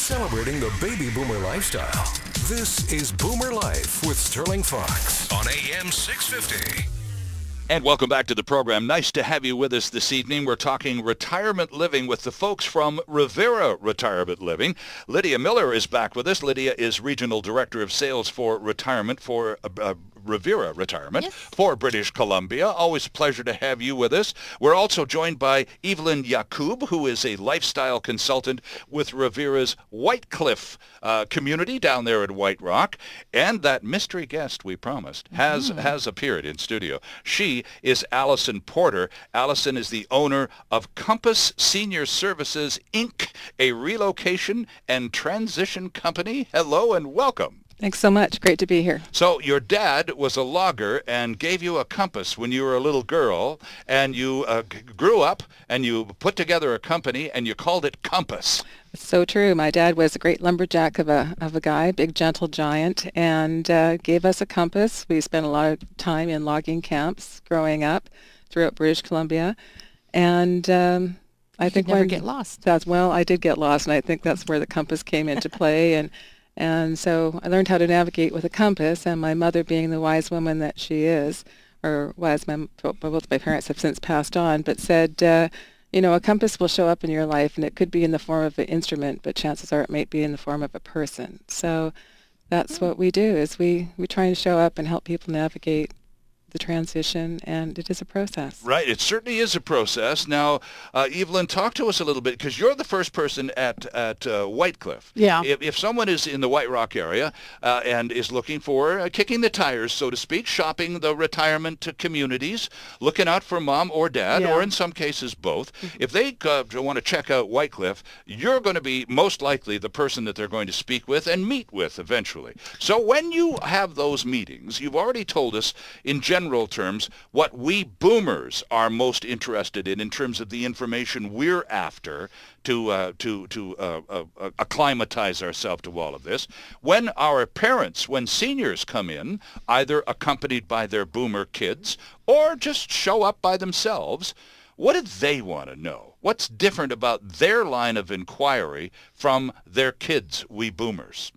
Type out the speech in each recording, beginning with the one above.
celebrating the baby boomer lifestyle. This is Boomer Life with Sterling Fox on AM 650. And welcome back to the program. Nice to have you with us this evening. We're talking retirement living with the folks from Revera Retirement Living. Lydia Miller is back with us. Lydia is Regional Director of Sales for Retirement for Revera Retirement for British Columbia. Always a pleasure to have you with us. We're also joined by Evelyn Yacoub, who is a lifestyle consultant with Revera's Whitecliff community down there at White Rock. And that mystery guest we promised has appeared in studio. She is Allison Porter. Allison is the owner of Compass Senior Services, Inc., a relocation and transition company. Hello and welcome. Thanks so much. Great to be here. So your dad was a logger and gave you a compass when you were a little girl, and you grew up and you put together a company and you called it Compass. It's so true. My dad was a great lumberjack of a guy, big gentle giant, and gave us a compass. We spent a lot of time in logging camps growing up throughout British Columbia, and I think never get lost. I did get lost, and I think that's where the compass came into play. And so I learned how to navigate with a compass, and my mother, being the wise woman that she is, or was, both my parents have since passed on, but said, a compass will show up in your life, and it could be in the form of an instrument, but chances are it might be in the form of a person. So that's what we do, is we try and show up and help people navigate the transition, and it is a process. Right, it certainly is a process. Now, Evelyn, talk to us a little bit, because you're the first person at Whitecliff. Yeah. If someone is in the White Rock area and is looking for kicking the tires, so to speak, shopping the retirement communities, looking out for mom or dad, or in some cases both, if they want to check out Whitecliff, you're going to be most likely the person that they're going to speak with and meet with eventually. So when you have those meetings, you've already told us in general terms what we boomers are most interested in terms of the information we're after to acclimatize ourselves to all of this. When our parents, when seniors come in, either accompanied by their boomer kids or just show up by themselves, what do they want to know? What's different about their line of inquiry from their kids, we boomers?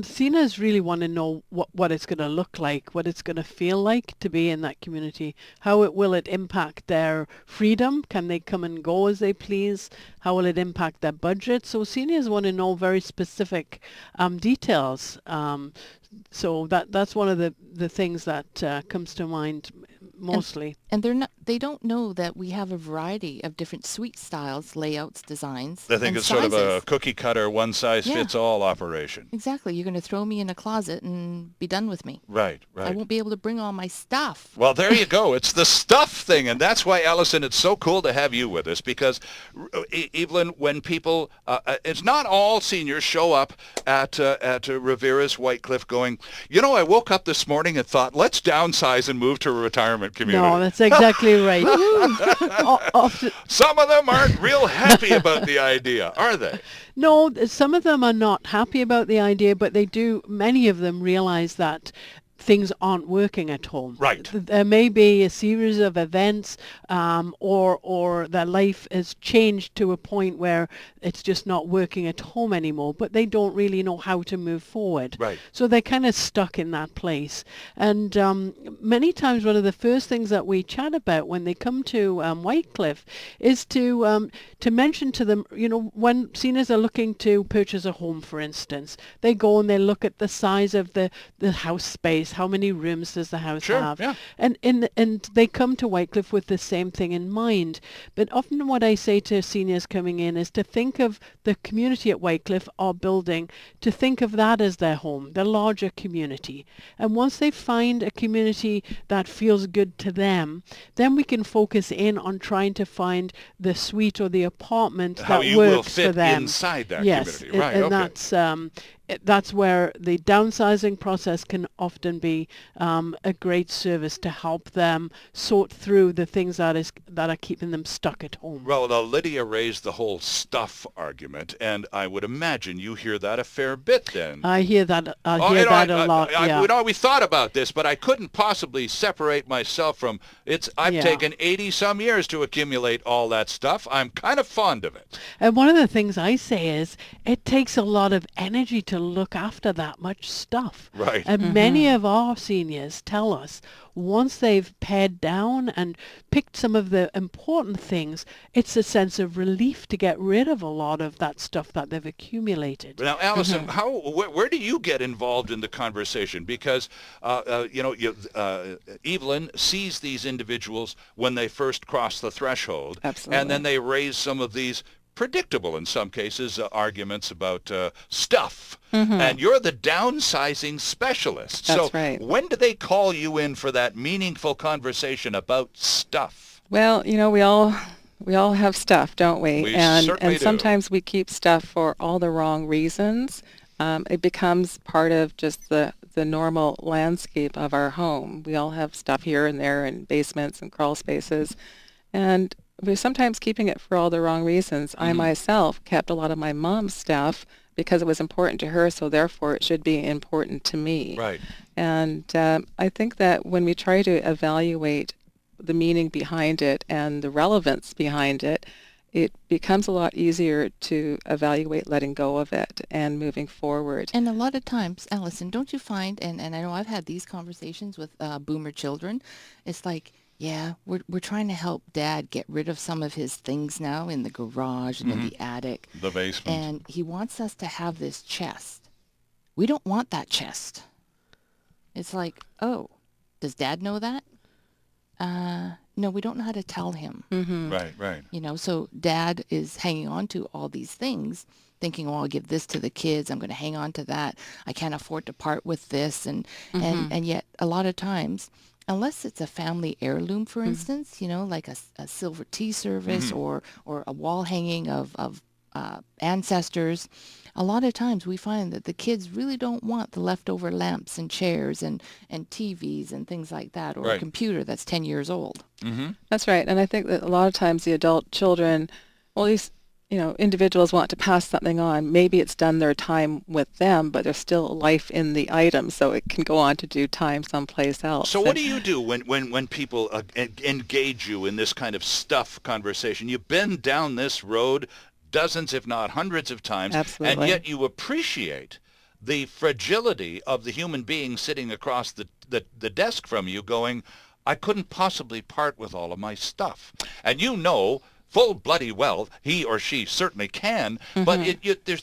Seniors really want to know what it's going to look like, what it's going to feel like to be in that community. Will it impact their freedom? Can they come and go as they please? How will it impact their budget? So seniors want to know very specific details. So that's one of the things that comes to mind mostly. And they don't know that we have a variety of different suite styles, layouts, designs. They think it's sizes. sort of a cookie cutter, one size fits all operation. Exactly. You're going to throw me in a closet and be done with me. Right. I won't be able to bring all my stuff. Well, there you go. It's the stuff thing. And that's why, Allison, it's so cool to have you with us, because, Evelyn, when people, it's not all seniors show up at Revera's Whitecliff going, I woke up this morning and thought, let's downsize and move to a retirement community. No, that's exactly right. Some of them aren't real happy about the idea, are they? No, some of them are not happy about the idea, but many of them realize that things aren't working at home. Right. There may be a series of events or their life has changed to a point where it's just not working at home anymore, but they don't really know how to move forward. Right. So they're kind of stuck in that place. And many times one of the first things that we chat about when they come to Whitecliff is to mention to them, when seniors are looking to purchase a home, for instance, they go and they look at the size of the house space. How many rooms does the house have? Yeah. And they come to Whitecliff with the same thing in mind. But often what I say to seniors coming in is to think of the community at Whitecliff, our building, to think of that as their home, the larger community. And once they find a community that feels good to them, then we can focus in on trying to find the suite or the apartment How that you will works fit for them. inside that yes, community. Right. and Okay. that's that's where the downsizing process can often be a great service to help them sort through the things that are keeping them stuck at home. Well, now, Lydia raised the whole stuff argument, and I would imagine you hear that a fair bit then. I hear that. I hear that a lot. Yeah. We thought about this, but I couldn't possibly separate myself from it. I've taken 80-some years to accumulate all that stuff. I'm kind of fond of it. And one of the things I say is it takes a lot of energy to look after that much stuff. Right. And many of our seniors tell us once they've pared down and picked some of the important things, it's a sense of relief to get rid of a lot of that stuff that they've accumulated. Now, Alison, where do you get involved in the conversation? Because, Evelyn sees these individuals when they first cross the threshold. Absolutely. And then they raise some of these predictable, in some cases, arguments about stuff. And you're the downsizing specialist. That's so right. When do they call you in for that meaningful conversation about stuff? Well, we all have stuff, don't we? We and certainly do. Sometimes we keep stuff for all the wrong reasons. It becomes part of just the normal landscape of our home. We all have stuff here and there in basements and crawl spaces. And we're sometimes keeping it for all the wrong reasons. I myself kept a lot of my mom's stuff because it was important to her, so therefore it should be important to me. Right. And I think that when we try to evaluate the meaning behind it and the relevance behind it, it becomes a lot easier to evaluate letting go of it and moving forward. And a lot of times, Alison, don't you find, and I know I've had these conversations with boomer children, it's like, yeah, we're trying to help Dad get rid of some of his things now in the garage and in the attic. The basement. And he wants us to have this chest. We don't want that chest. It's like, oh, does Dad know that? No, we don't know how to tell him. Right. So Dad is hanging on to all these things, thinking, oh, I'll give this to the kids. I'm going to hang on to that. I can't afford to part with this. And yet a lot of times, unless it's a family heirloom, for instance, like a silver tea service or a wall hanging of ancestors, a lot of times we find that the kids really don't want the leftover lamps and chairs and TVs and things like that, or a computer that's 10 years old. That's right. And I think that a lot of times the adult children, well, at least, individuals want to pass something on. Maybe it's done their time with them, but there's still life in the item, so it can go on to do time someplace else. So what do you do when people engage you in this kind of stuff conversation? You've been down this road dozens, if not hundreds of times, Absolutely. And yet you appreciate the fragility of the human being sitting across the desk from you going, I couldn't possibly part with all of my stuff. And full bloody well, he or she certainly can, but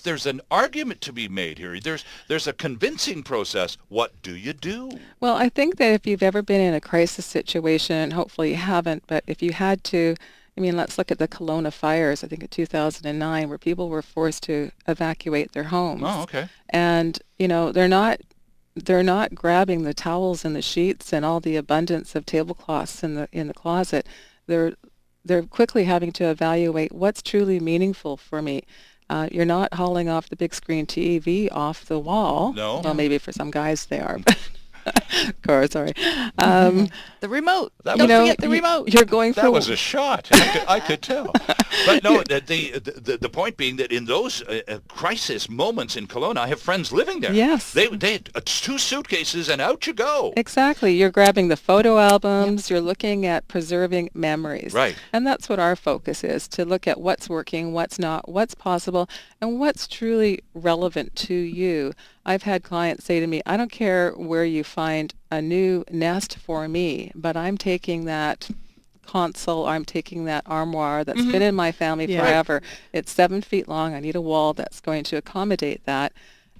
there's an argument to be made here. There's a convincing process. What do you do? Well, I think that if you've ever been in a crisis situation, hopefully you haven't, but if you had to, let's look at the Kelowna fires, I think in 2009, where people were forced to evacuate their homes. Oh, okay. And, they're not grabbing the towels and the sheets and all the abundance of tablecloths in the closet. They're quickly having to evaluate what's truly meaningful for me. You're not hauling off the big screen TV off the wall. No. Well, maybe for some guys they are. Of course, sorry. The remote. Don't forget the remote. You're going for... That was a shot. I could tell. But no, the point being that in those crisis moments in Kelowna, I have friends living there. Yes. They had 2 suitcases and out you go. Exactly. You're grabbing the photo albums. You're looking at preserving memories. Right. And that's what our focus is, to look at what's working, what's not, what's possible, and what's truly relevant to you. I've had clients say to me, I don't care where you find a new nest for me, but I'm taking that console, I'm taking that armoire that's been in my family forever. It's 7 feet long. I need a wall that's going to accommodate that.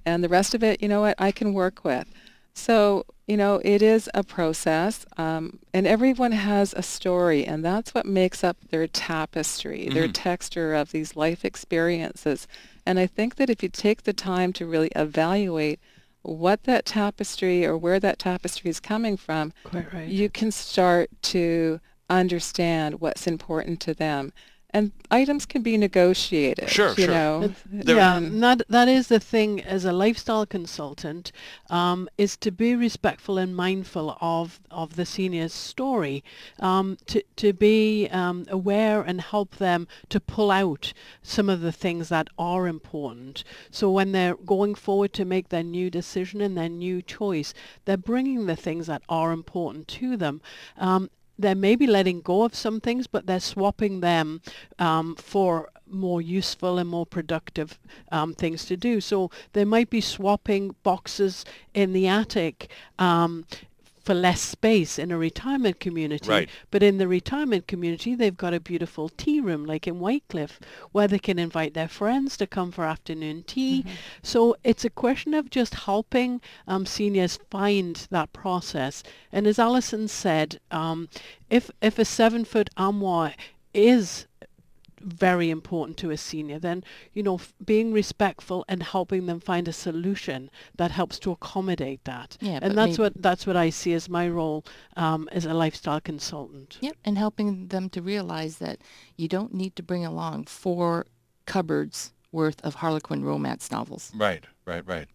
And the rest of it, I can work with. So, it is a process, and everyone has a story, and that's what makes up their tapestry, their texture of these life experiences. And I think that if you take the time to really evaluate what that tapestry or where that tapestry is coming from, Quite right. you can start to understand what's important to them. and items can be negotiated. Sure, you sure. know. Yeah, And- and that is the thing as a lifestyle consultant, is to be respectful and mindful of the senior's story, to be aware and help them to pull out some of the things that are important. So when they're going forward to make their new decision and their new choice, they're bringing the things that are important to them. They're maybe letting go of some things, but they're swapping them for more useful and more productive things to do. So they might be swapping boxes in the attic for less space in a retirement community. Right. But in the retirement community, they've got a beautiful tea room, like in Whitecliff, where they can invite their friends to come for afternoon tea. So it's a question of just helping seniors find that process. And as Alison said, if a 7-foot armoire is very important to a senior, then being respectful and helping them find a solution that helps to accommodate that. Yeah, and but that's what I see as my role as a lifestyle consultant. Yep, and helping them to realize that you don't need to bring along 4 cupboards worth of Harlequin romance novels. Right.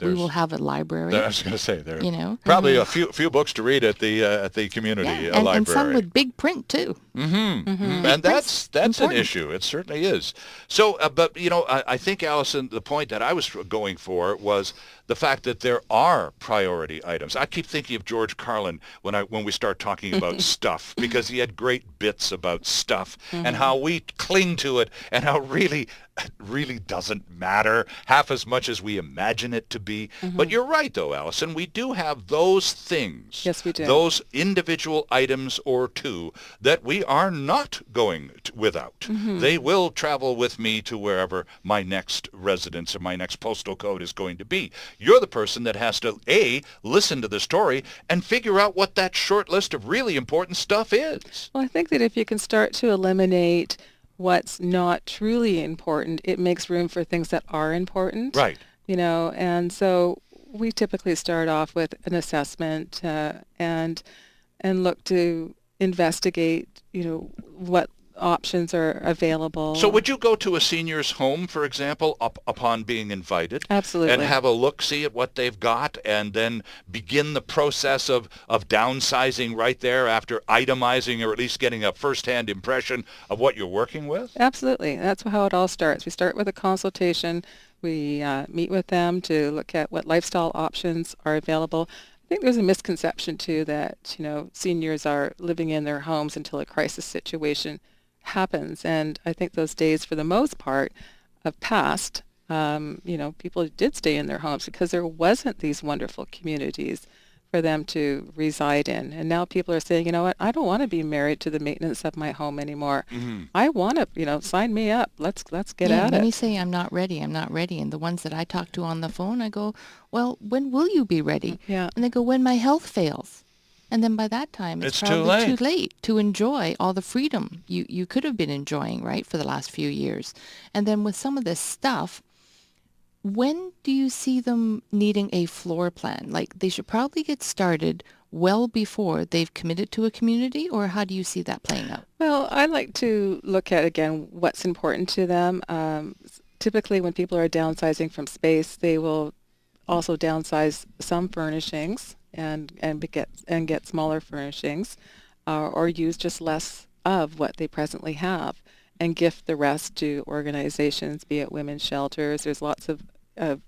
We will have a library. I was going to say there. Probably a few books to read at the community and library. and some with big print too. And that's an issue. It certainly is. So, but I think, Alison, the point that I was going for was the fact that there are priority items. I keep thinking of George Carlin when we start talking about stuff, because he had great bits about stuff and how we cling to it and how it really doesn't matter half as much as we imagine it to be. But you're right, though, Alison. We do have those things. Yes, we do. Those individual items or two that we are not going without. They will travel with me to wherever my next residence or my next postal code is going to be. You're the person that has to, A, listen to the story and figure out what that short list of really important stuff is. Well, I think that if you can start to eliminate what's not truly important, it makes room for things that are important. Right. And so we typically start off with an assessment and look to investigate, what options are available. So would you go to a senior's home, for example, upon being invited? Absolutely. And have a look-see at what they've got and then begin the process of downsizing right there after itemizing or at least getting a first-hand impression of what you're working with? Absolutely. That's how it all starts. We start with a consultation. We meet with them to look at what lifestyle options are available. I think there's a misconception, too, that, seniors are living in their homes until a crisis situation happens. And I think those days, for the most part, have passed. People did stay in their homes because there wasn't these wonderful communities for them to reside in. And now people are saying, you know what, I don't want to be married to the maintenance of my home anymore. I want to, sign me up. Let's get at When it. you say I'm not ready, and the ones that I talk to on the phone, I go, well, when will you be ready? Yeah. And they go, when my health fails. And then by that time, it's too probably late. too late to enjoy all the freedom you could have been enjoying, right, for the last few years. And then with some of this stuff, when do you see them needing a floor plan? Like, they should probably get started well before they've committed to a community, or how do you see that playing out? Well, I like to look at, again, what's important to them. Typically, when people are downsizing from space, they will also downsize some furnishings and get smaller furnishings, or use just less of what they presently have and gift the rest to organizations, be it women's shelters. There's lots of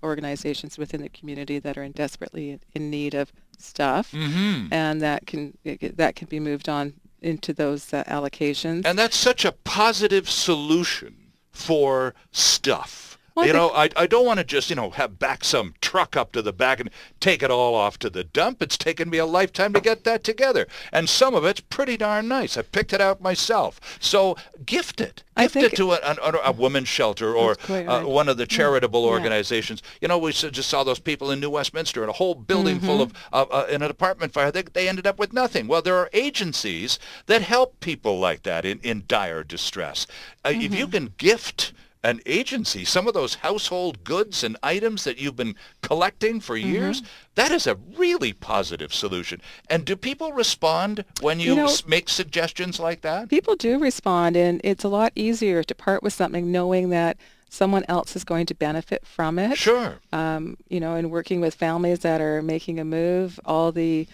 organizations within the community that are desperately in need of stuff, and that can be moved on into those allocations. And that's such a positive solution for stuff. Well, I don't want to just, have back some truck up to the back and take it all off to the dump. It's taken me a lifetime to get that together. And some of it's pretty darn nice. I picked it out myself. So gift it. Gift it to a women's shelter or That's quite right. one of the charitable organizations. We just saw those people in New Westminster in a whole building full of, in an apartment fire. They ended up with nothing. Well, there are agencies that help people like that in dire distress. If you can gift an agency, some of those household goods and items that you've been collecting for years, that is a really positive solution. And do people respond when you make suggestions like that? People do respond, and it's a lot easier to part with something knowing that someone else is going to benefit from it. Sure. And working with families that are making a move, all the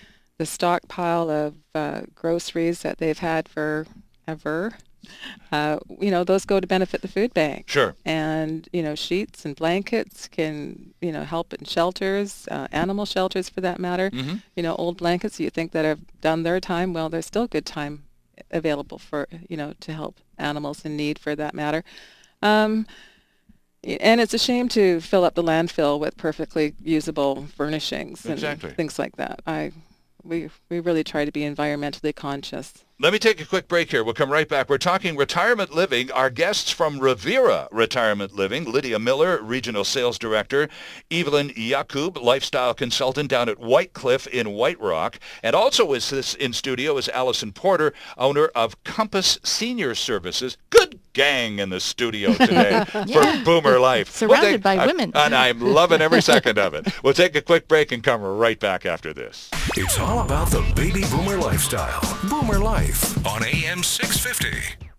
stockpile of groceries that they've had forever, those go to benefit the food bank. Sure. And, sheets and blankets can, help in shelters, animal shelters for that matter. Old blankets you think that have done their time, well, there's still good time available for, to help animals in need for that matter. And it's a shame to fill up the landfill with perfectly usable furnishings and things like that. We really try to be environmentally conscious. Let me take a quick break here. We'll come right back. We're talking retirement living. Our guests from Revera Retirement Living, Lydia Miller, Regional Sales Director, Evelyn Yakub, Lifestyle Consultant down at Whitecliff in White Rock. And also in studio is Allison Porter, owner of Compass Senior Services. Good gang in the studio today for Boomer Life. Surrounded by women. And I'm loving every second of it. We'll take a quick break and come right back after this. It's all about the baby boomer lifestyle. Boomer Life on AM 650.